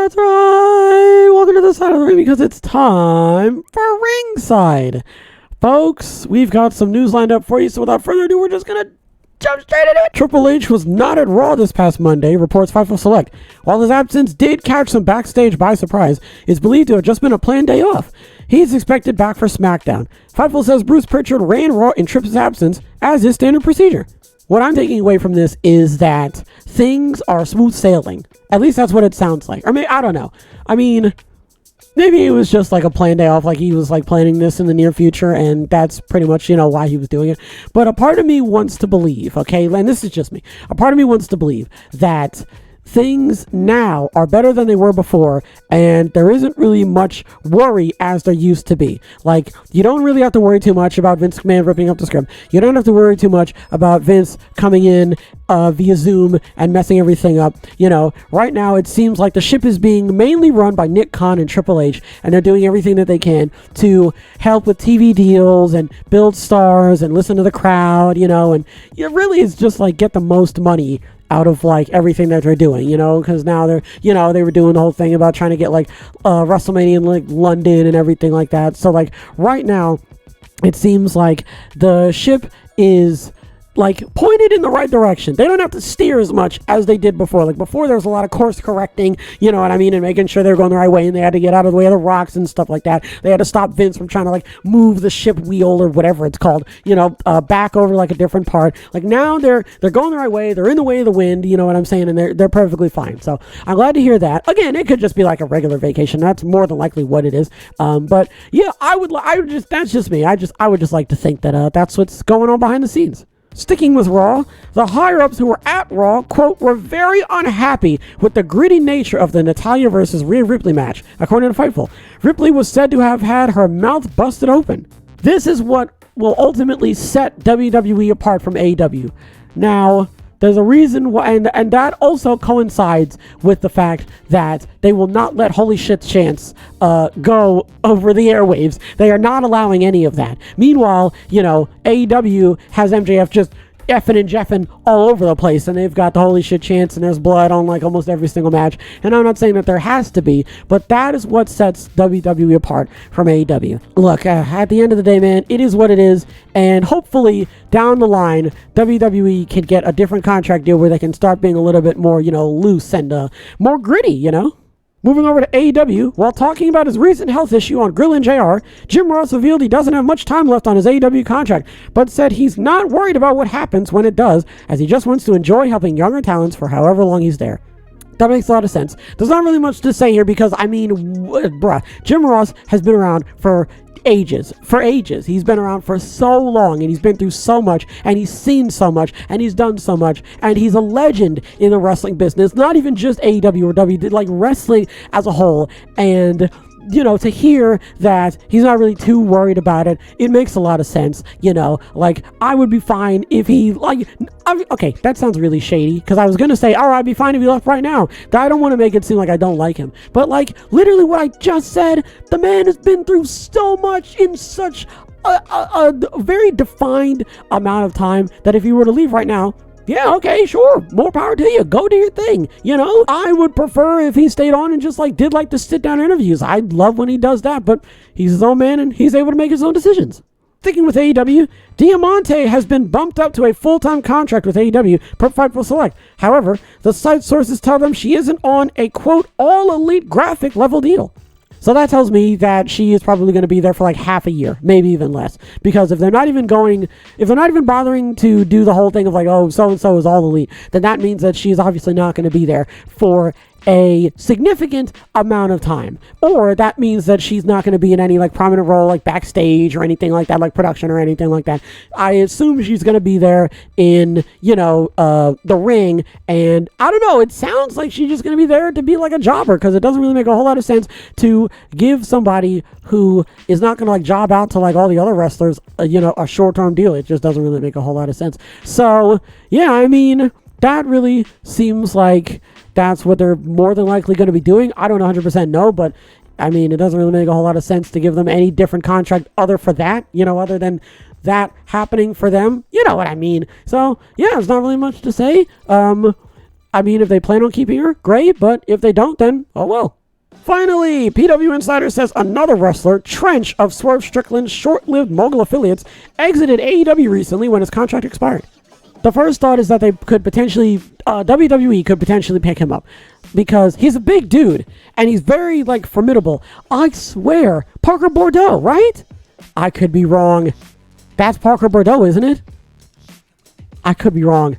That's right. Welcome to the side of the ring because it's time for Ringside. Folks, we've got some news lined up for you, so without further ado, we're just going to jump straight into it. Triple H was not at Raw this past Monday, reports Fightful Select. While his absence did catch some backstage by surprise, it's believed to have just been a planned day off. He's expected back for SmackDown. Fightful says Bruce Pritchard ran Raw in Tripp's absence, as is standard procedure. What I'm taking away from this is that things are smooth sailing. At least that's what it sounds like. I mean, I don't know. I mean, maybe it was just like a planned day off, like he was like planning this in the near future, and that's pretty much, why he was doing it. But a part of me wants to believe, okay, and this is just me, a part of me wants to believe that things now are better than they were before, and there isn't really much worry as there used to be. Like, you don't really have to worry too much about Vince McMahon ripping up the script. You don't have to worry too much about Vince coming in via Zoom and messing everything up. Right now it seems like the ship is being mainly run by Nick Khan and Triple H, and they're doing everything that they can to help with TV deals and build stars and listen to the crowd, and it really is just like get the most money out of like everything that they're doing, because now they're, they were doing the whole thing about trying to get like WrestleMania in like London and everything like that. So like right now it seems like the ship is like pointed in the right direction. They don't have to steer as much as they did before. Like before there was a lot of course correcting, and making sure they were going the right way, and they had to get out of the way of the rocks and stuff like that. They had to stop Vince from trying to like move the ship wheel or whatever it's called, back over like a different part. Like now they're going the right way. They're in the way of the wind, and they're perfectly fine. So I'm glad to hear that. Again, it could just be like a regular vacation. That's more than likely what it is. But yeah, that's just me. I would just like to think that that's what's going on behind the scenes. Sticking with Raw, the higher-ups who were at Raw, quote, were very unhappy with the gritty nature of the Natalya versus Rhea Ripley match, according to Fightful. Ripley was said to have had her mouth busted open. This is what will ultimately set WWE apart from AEW. Now, there's a reason why, and that also coincides with the fact that they will not let Holy Shit Chance go over the airwaves. They are not allowing any of that. Meanwhile, AEW has MJF just effing and jeffing all over the place, and they've got the Holy Shit Chance, and there's blood on like almost every single match. And I'm not saying that there has to be, but that is what sets WWE apart from AEW. Look, at the end of the day, man, it is what it is, and hopefully down the line WWE can get a different contract deal where they can start being a little bit more loose and more gritty. Moving over to AEW, while talking about his recent health issue on Grillin' JR, Jim Ross revealed he doesn't have much time left on his AEW contract, but said he's not worried about what happens when it does, as he just wants to enjoy helping younger talents for however long he's there. That makes a lot of sense. There's not really much to say here because, Jim Ross has been around for ages. He's been around for so long, and he's been through so much, and he's seen so much, and he's done so much, and he's a legend in the wrestling business, not even just AEW or WWE, like wrestling as a whole. And to hear that he's not really too worried about it, it makes a lot of sense. Like, I would be fine if he, okay, that sounds really shady, because I was going to say, I'd be fine if he left right now. I don't want to make it seem like I don't like him. But, literally what I just said, the man has been through so much in such a very defined amount of time that if he were to leave right now, yeah, okay, sure, more power to you. Go do your thing. I would prefer if he stayed on and just did the sit down interviews. I love when he does that, but he's his own man and he's able to make his own decisions. Sticking with AEW, Diamante has been bumped up to a full-time contract with AEW per Fightful Select. However, the site sources tell them she isn't on a, quote, all-elite graphic level deal. So that tells me that she is probably going to be there for half a year, maybe even less. Because if they're not even bothering to do the whole thing of so-and-so is all elite, then that means that she's obviously not going to be there for a significant amount of time. Or that means that she's not going to be in any prominent role backstage or anything like that, production or anything like that. I assume she's going to be there in, the ring, and I don't know, it sounds like she's just going to be there to be a jobber, because it doesn't really make a whole lot of sense to give somebody who is not going to job out to all the other wrestlers, a short-term deal. It just doesn't really make a whole lot of sense. So, yeah, I mean, that really seems like that's what they're more than likely going to be doing. I don't 100% know, but I mean, it doesn't really make a whole lot of sense to give them any different contract other than that happening for them. You know what I mean? So, yeah, there's not really much to say. I mean, if they plan on keeping her, great, but if they don't, then, oh well. Finally, PW Insider says another wrestler, Trench of Swerve Strickland's short-lived mogul affiliates, exited AEW recently when his contract expired. The first thought is that they could potentially, WWE could potentially pick him up because he's a big dude and he's very, formidable. I swear, Parker Bordeaux, right? I could be wrong. That's Parker Bordeaux, isn't it? I could be wrong.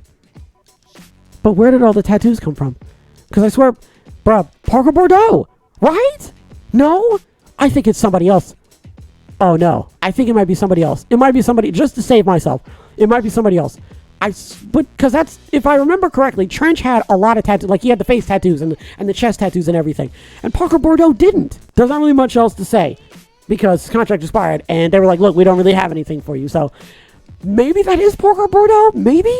But where did all the tattoos come from? Because I swear, bruh, Parker Bordeaux, right? No? I think it's somebody else. Oh, no. I think it might be somebody else. It might be somebody, just to save myself, it might be somebody else. Because that's, if I remember correctly, Trench had a lot of tattoos, he had the face tattoos and the chest tattoos and everything. And Parker Bordeaux didn't. There's not really much else to say because his contract expired and they were like, look, we don't really have anything for you. So maybe that is Parker Bordeaux. Maybe.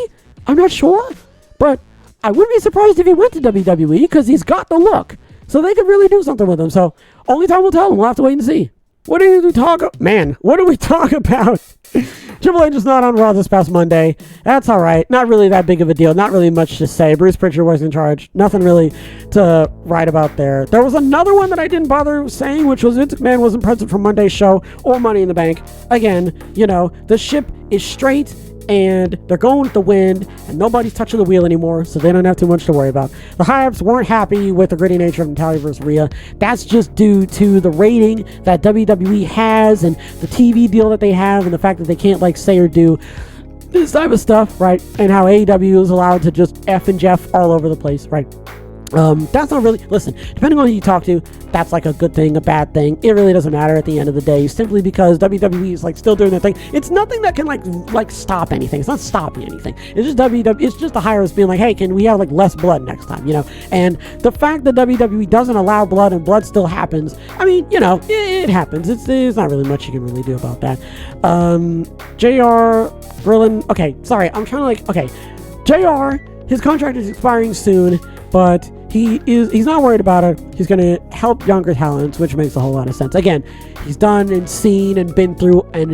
I'm not sure. But I wouldn't be surprised if he went to WWE because he's got the look. So they could really do something with him. So only time will tell. We'll have to wait and see. What do we talk about? Triple H is not on Raw this past Monday. That's all right. Not really that big of a deal. Not really much to say. Bruce Pritchard was in charge. Nothing really to write about there. There was another one that I didn't bother saying, which was Vince McMahon wasn't present for Monday's show or Money in the Bank. Again, the ship is straight and they're going with the wind and nobody's touching the wheel anymore, so they don't have too much to worry about. The high-ups weren't happy with the gritty nature of Natalya versus Rhea. That's just due to the rating that WWE has and the TV deal that they have and the fact that they can't say or do this type of stuff, right? And how AEW is allowed to just F and Jeff all over the place, right? That's not really, listen, depending on who you talk to, that's a good thing, a bad thing. It really doesn't matter at the end of the day, simply because WWE is still doing their thing. It's nothing that can stop anything. It's not stopping anything. It's just WWE, it's just the hires being hey, can we have less blood next time, And the fact that WWE doesn't allow blood and blood still happens, I mean, it happens. It's not really much you can really do about that. JR Berlin, okay, sorry, I'm trying to JR, his contract is expiring soon, but he's not worried about it. He's going to help younger talents, which makes a whole lot of sense. Again, he's done and seen and been through an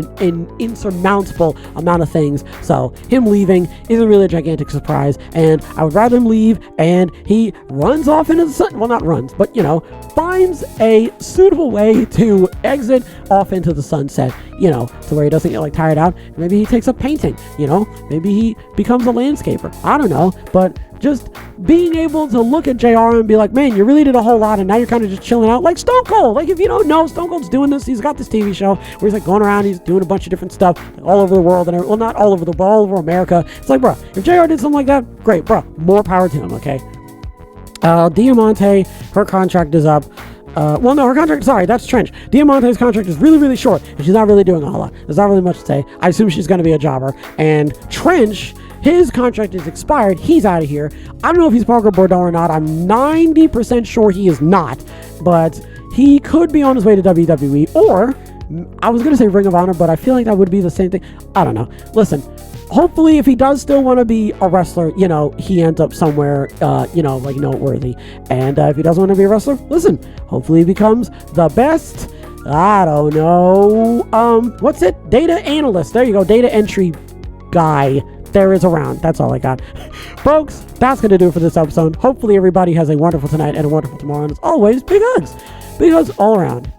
insurmountable amount of things. So him leaving isn't really a gigantic surprise. And I would rather him leave and he runs off into the sun. Well, not runs, but, finds a suitable way to exit off into the sunset, to where he doesn't get tired out. Maybe he takes up painting, maybe he becomes a landscaper. I don't know, but just being able to look at JR and be man, you really did a whole lot and now you're kind of just chilling out like Stone Cold. If you don't know, Stone Cold's doing this. He's got this TV show where he's going around, he's doing a bunch of different stuff all over the world, and well, not all over the world, all over America. It's bro, if JR did something like that, great, bro, more power to him, okay? Diamante, her contract is up. That's Trench. Diamante's contract is really, really short, and she's not really doing a whole lot. There's not really much to say. I assume she's going to be a jobber. And Trench, his contract is expired. He's out of here. I don't know if he's Parker Bordeaux or not. I'm 90% sure he is not, but he could be on his way to WWE, or I was going to say Ring of Honor, but I feel like that would be the same thing. I don't know. Listen, hopefully if he does still want to be a wrestler, he ends up somewhere, noteworthy. And if he doesn't want to be a wrestler, listen, hopefully he becomes the best, I don't know, what's it? Data analyst. There you go. Data entry guy there is around. That's all I got. Folks, that's going to do it for this episode. Hopefully everybody has a wonderful tonight and a wonderful tomorrow. And as always, big hugs. Big hugs all around.